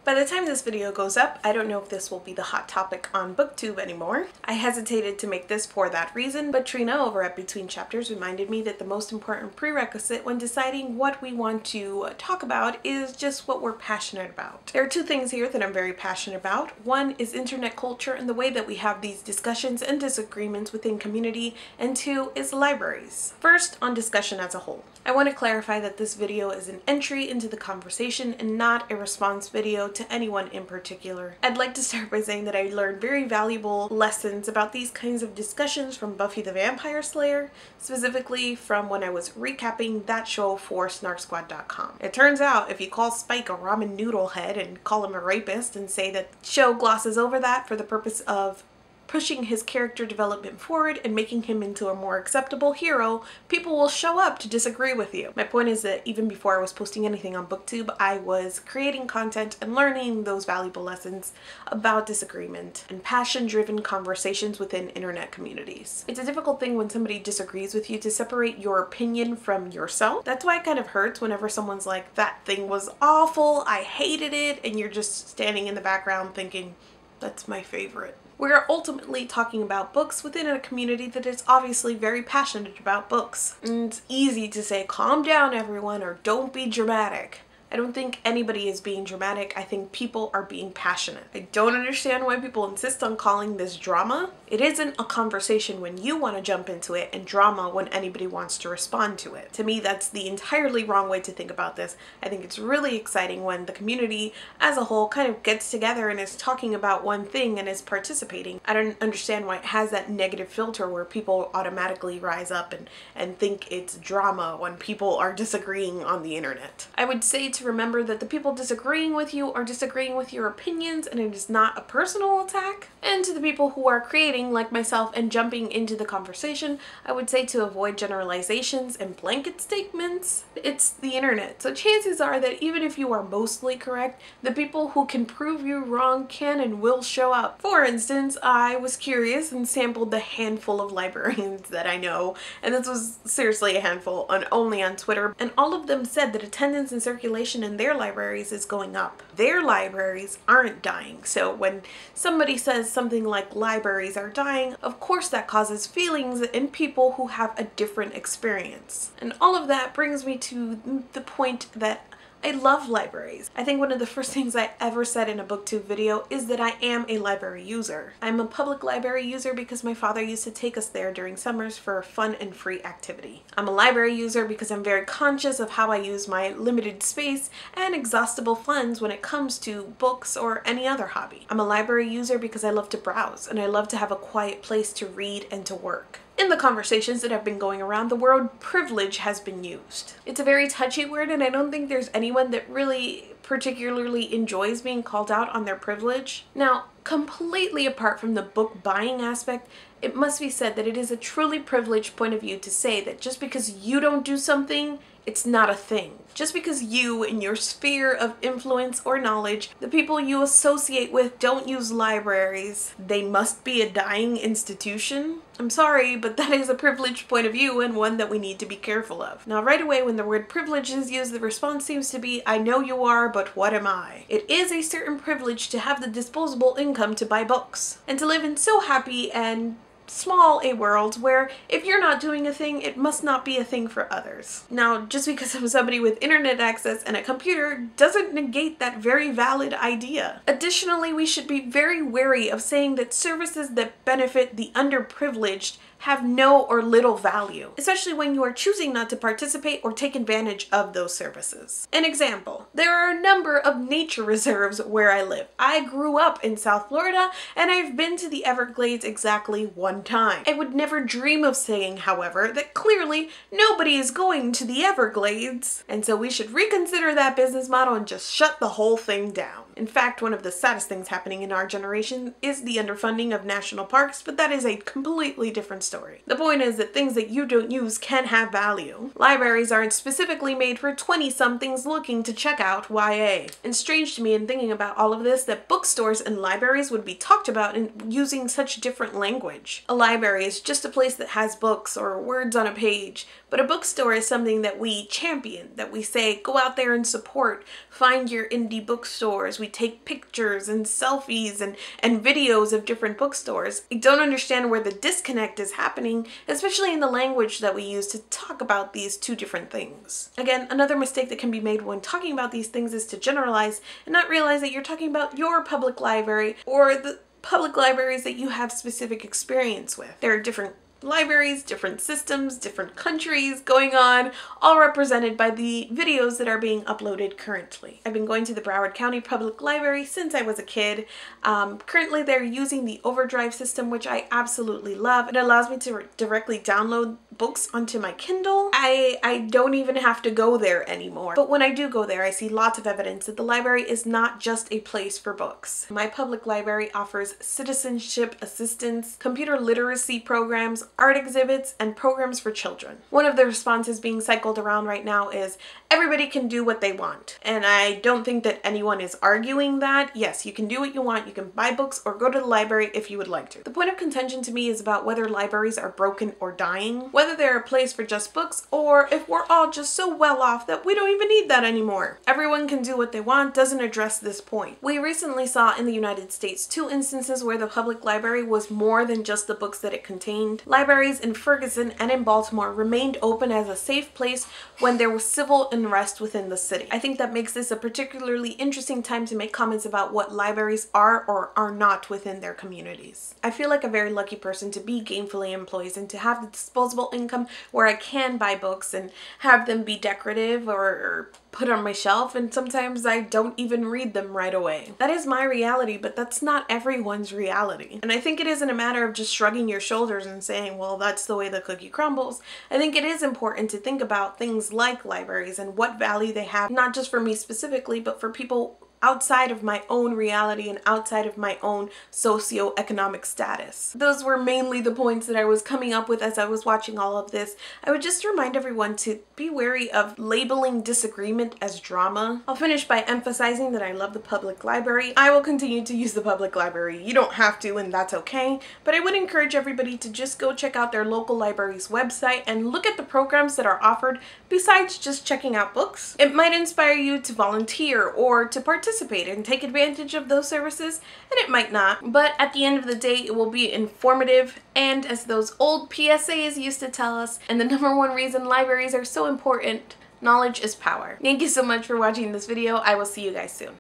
By the time this video goes up, I don't know if this will be the hot topic on BookTube anymore. I hesitated to make this for that reason, but Trina over at Between Chapters reminded me that the most important prerequisite when deciding what we want to talk about is just what we're passionate about. There are two things here that I'm very passionate about. One is internet culture and the way that we have these discussions and disagreements within community, and two is libraries. First, on discussion as a whole. I want to clarify that this video is an entry into the conversation and not a response video to anyone in particular. I'd like to start by saying that I learned very valuable lessons about these kinds of discussions from Buffy the Vampire Slayer, specifically from when I was recapping that show for SnarkSquad.com. It turns out if you call Spike a ramen noodle head and call him a rapist and say that the show glosses over that for the purpose of pushing his character development forward and making him into a more acceptable hero, people will show up to disagree with you. My point is that even before I was posting anything on BookTube, I was creating content and learning those valuable lessons about disagreement and passion-driven conversations within internet communities. It's a difficult thing when somebody disagrees with you to separate your opinion from yourself. That's why it kind of hurts whenever someone's like, that thing was awful, I hated it, and you're just standing in the background thinking, that's my favorite. We're ultimately talking about books within a community that is obviously very passionate about books. And it's easy to say, calm down everyone, or don't be dramatic. I don't think anybody is being dramatic. I think people are being passionate. I don't understand why people insist on calling this drama. It isn't a conversation when you want to jump into it and drama when anybody wants to respond to it. To me, that's the entirely wrong way to think about this. I think it's really exciting when the community as a whole kind of gets together and is talking about one thing and is participating. I don't understand why it has that negative filter where people automatically rise up and think it's drama when people are disagreeing on the internet. I would say to remember that the people disagreeing with you are disagreeing with your opinions and it is not a personal attack. And to the people who are creating, like myself, and jumping into the conversation, I would say to avoid generalizations and blanket statements. It's the internet, so chances are that even if you are mostly correct, the people who can prove you wrong can and will show up. For instance, I was curious and sampled the handful of librarians that I know, and this was seriously a handful, only on Twitter, and all of them said that attendance and circulation in their libraries is going up. Their libraries aren't dying. So when somebody says something like libraries are dying, of course that causes feelings in people who have a different experience. And all of that brings me to the point that I love libraries. I think one of the first things I ever said in a BookTube video is that I am a library user. I'm a public library user because my father used to take us there during summers for fun and free activity. I'm a library user because I'm very conscious of how I use my limited space and exhaustible funds when it comes to books or any other hobby. I'm a library user because I love to browse and I love to have a quiet place to read and to work. In the conversations that have been going around, the word privilege has been used. It's a very touchy word and I don't think there's anyone that really particularly enjoys being called out on their privilege. Now, completely apart from the book buying aspect, it must be said that it is a truly privileged point of view to say that just because you don't do something, it's not a thing. Just because you, in your sphere of influence or knowledge, the people you associate with don't use libraries, they must be a dying institution? I'm sorry, but that is a privileged point of view and one that we need to be careful of. Now, right away when the word privilege is used, the response seems to be, I know you are, but what am I? It is a certain privilege to have the disposable income to buy books and to live in so happy and small a world where if you're not doing a thing, it must not be a thing for others. Now, just because I'm somebody with internet access and a computer doesn't negate that very valid idea. Additionally, we should be very wary of saying that services that benefit the underprivileged have no or little value, especially when you are choosing not to participate or take advantage of those services. An example, there are a number of nature reserves where I live. I grew up in South Florida and I've been to the Everglades exactly one time. I would never dream of saying, however, that clearly nobody is going to the Everglades, and so we should reconsider that business model and just shut the whole thing down. In fact, one of the saddest things happening in our generation is the underfunding of national parks, but that is a completely different story. The point is that things that you don't use can have value. Libraries aren't specifically made for 20-somethings looking to check out YA. And strange to me in thinking about all of this that bookstores and libraries would be talked about in using such different language. A library is just a place that has books or words on a page, but a bookstore is something that we champion, that we say, go out there and support, find your indie bookstores. We take pictures and selfies and videos of different bookstores. I don't understand where the disconnect is happening, especially in the language that we use to talk about these two different things. Again, another mistake that can be made when talking about these things is to generalize and not realize that you're talking about your public library or the public libraries that you have specific experience with. There are different libraries, different systems, different countries going on, all represented by the videos that are being uploaded currently. I've been going to the Broward County Public Library since I was a kid. Currently they're using the Overdrive system, which I absolutely love. It allows me to directly download books onto my Kindle. I don't even have to go there anymore. But when I do go there, I see lots of evidence that the library is not just a place for books. My public library offers citizenship assistance, computer literacy programs, art exhibits, and programs for children. One of the responses being cycled around right now is everybody can do what they want. And I don't think that anyone is arguing that. Yes, you can do what you want. You can buy books or go to the library if you would like to. The point of contention to me is about whether libraries are broken or dying, whether they're a place for just books, or if we're all just so well off that we don't even need that anymore. Everyone can do what they want doesn't address this point. We recently saw in the United States 2 instances where the public library was more than just the books that it contained. Libraries in Ferguson and in Baltimore remained open as a safe place when there was civil unrest within the city. I think that makes this a particularly interesting time to make comments about what libraries are or are not within their communities. I feel like a very lucky person to be gainfully employed and to have the disposable income where I can buy books and have them be decorative or put on my shelf, and sometimes I don't even read them right away. That is my reality, but that's not everyone's reality. And I think it isn't a matter of just shrugging your shoulders and saying, well, that's the way the cookie crumbles. I think it is important to think about things like libraries and what value they have, not just for me specifically, but for people outside of my own reality and outside of my own socioeconomic status. Those were mainly the points that I was coming up with as I was watching all of this. I would just remind everyone to be wary of labeling disagreement as drama. I'll finish by emphasizing that I love the public library. I will continue to use the public library. You don't have to, and that's okay, but I would encourage everybody to just go check out their local library's website and look at the programs that are offered besides just checking out books. It might inspire you to volunteer or to participate and take advantage of those services, and it might not. But at the end of the day, it will be informative, and as those old PSAs used to tell us, and the #1 reason libraries are so important, knowledge is power. Thank you so much for watching this video. I will see you guys soon.